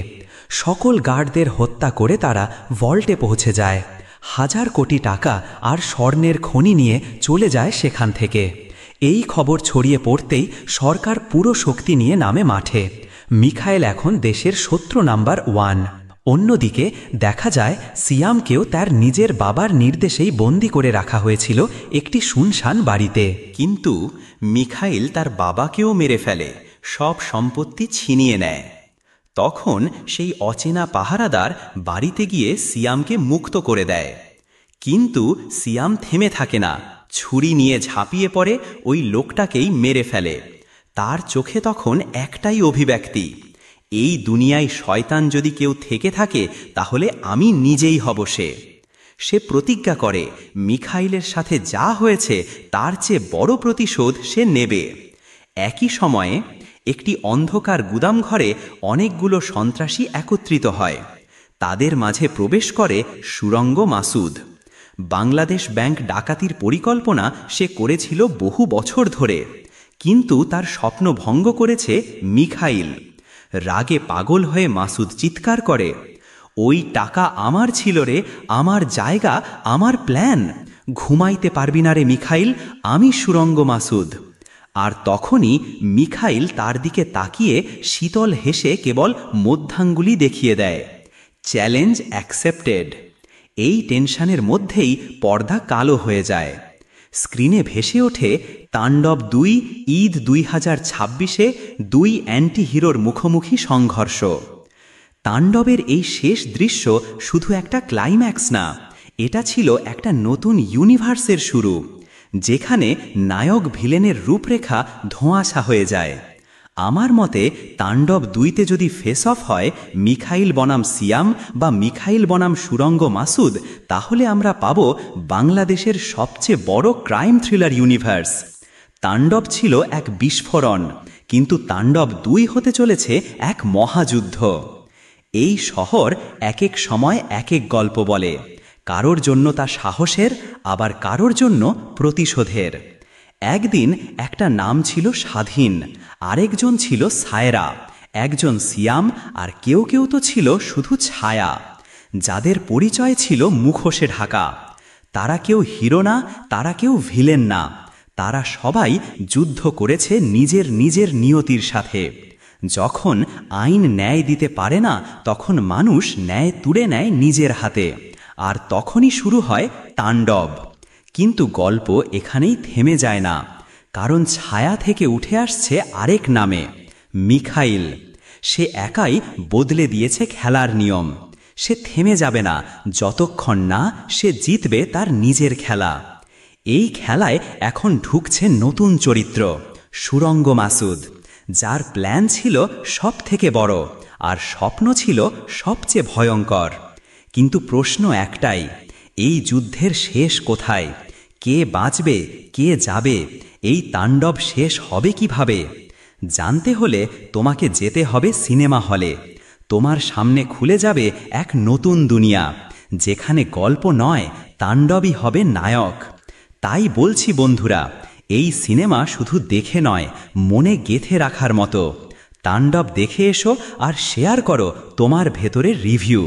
সকল গার্ডদের হত্যা করে তারা ভল্টে পৌঁছে যায়। 1000 কোটি টাকা আর স্বর্ণের খনি নিয়ে চলে যায় সেখান থেকে। এই খবর ছড়িয়ে পড়তেই সরকার পুরো শক্তি নিয়ে নামে মাঠে। মিখায়েল এখন দেশের শত্রু নাম্বার 1। অন্যদিকে দেখা যায় সিয়ামকেও তার নিজের বাবার নির্দেশেই বন্দী করে রাখা হয়েছিল একটি শুনশান বাড়িতে। কিন্তু মিখাইল তার বাবাকেও মেরে ফেলে, সব সম্পত্তি ছিনিয়ে নেয়। তখন সেই অচেনা পাহারাদার বাড়িতে গিয়ে সিয়ামকে মুক্ত করে দেয়। কিন্তু সিয়াম থেমে থাকে না, ছুরি নিয়ে ঝাঁপিয়ে পড়ে ওই লোকটাকেই মেরে ফেলে। তার চোখে তখন একটাই অভিব্যক্তি, এই দুনিয়ায় শয়তান যদি কেউ থেকে থাকে তাহলে আমি নিজেই হব সে। সে প্রতিজ্ঞা করে মিখাইলের সাথে যা হয়েছে তার চেয়ে বড় প্রতিশোধ সে নেবে। একই সময়ে একটি অন্ধকার গুদামঘরে অনেকগুলো সন্ত্রাসী একত্রিত হয়। তাদের মাঝে প্রবেশ করে সুরঙ্গ মাসুদ। বাংলাদেশ ব্যাংক ডাকাতির পরিকল্পনা সে করেছিল বহু বছর ধরে, কিন্তু তার স্বপ্ন ভঙ্গ করেছে মিখাইল। রাগে পাগল হয়ে মাসুদ চিৎকার করে, ওই টাকা আমার ছিল রে, আমার জায়গা, আমার প্ল্যান। ঘুমাইতে পারবি না রে মিখাইল, আমি সুরঙ্গ মাসুদ। আর তখনই মিখাইল তার দিকে তাকিয়ে শীতল হেসে কেবল মধ্যাঙ্গুলি দেখিয়ে দেয়, চ্যালেঞ্জ অ্যাকসেপ্টেড। এই টেনশনের মধ্যেই পর্দা কালো হয়ে যায়। স্ক্রিনে ভেসে ওঠে তাণ্ডব 2 ঈদ 2026-এ 2 অ্যান্টি হিরোর মুখোমুখি সংঘর্ষ। তাণ্ডবের এই শেষ দৃশ্য শুধু একটা ক্লাইম্যাক্স না, এটা ছিল একটা নতুন ইউনিভার্সের শুরু, যেখানে নায়ক ভিলেনের রূপরেখা ধোঁয়াশা হয়ে যায়। আমার মতে তাণ্ডব 2তে যদি ফেস অফ হয় মিখাইল বনাম সিয়াম বা মিখাইল বনাম সুরঙ্গ মাসুদ, তাহলে আমরা পাব বাংলাদেশের সবচেয়ে বড় ক্রাইম থ্রিলার ইউনিভার্স। তাণ্ডব ছিল এক বিস্ফোরণ, কিন্তু তাণ্ডব 2 হতে চলেছে এক মহাযুদ্ধ। এই শহর এক এক সময় এক এক গল্প বলে, কারোর জন্য তা সাহসের, আবার কারোর জন্য প্রতিশোধের। একদিন একটা নাম ছিল স্বাধীন, আরেকজন ছিল সায়রা, একজন সিয়াম, আর কেউ কেউ তো ছিল শুধু ছায়া, যাদের পরিচয় ছিল মুখোশে ঢাকা। তারা কেউ হিরো না, তারা কেউ ভিলেন না, তারা সবাই যুদ্ধ করেছে নিজের নিজের নিয়তির সাথে। যখন আইন ন্যায় দিতে পারে না, তখন মানুষ ন্যায় তুড়ে নেয় নিজের হাতে, আর তখনই শুরু হয় তাণ্ডব। কিন্তু গল্প এখানেই থেমে যায় না, কারণ ছায়া থেকে উঠে আসছে আরেক নামে, মিখাইল। সে একাই বদলে দিয়েছে খেলার নিয়ম। সে থেমে যাবে না যতক্ষণ না সে জিতবে তার নিজের খেলা। এই খেলায় এখন ঢুকছে নতুন চরিত্র, সুরঙ্গ মাসুদ, যার প্ল্যান ছিল সব থেকে বড়, আর স্বপ্ন ছিল সবচেয়ে ভয়ঙ্কর। কিন্তু প্রশ্ন একটাই, এই যুদ্ধের শেষ কোথায়? কে বাঁচবে, কে যাবে? এই তাণ্ডব শেষ হবে কিভাবে? জানতে হলে তোমাকে যেতে হবে সিনেমা হলে। তোমার সামনে খুলে যাবে এক নতুন দুনিয়া, যেখানে গল্প নয়, তাণ্ডবই হবে নায়ক। তাই বলছি বন্ধুরা, এই সিনেমা শুধু দেখে নয়, মনে গেঁথে রাখার মতো। তাণ্ডব দেখে এসো আর শেয়ার করো তোমার ভেতরের রিভিউ।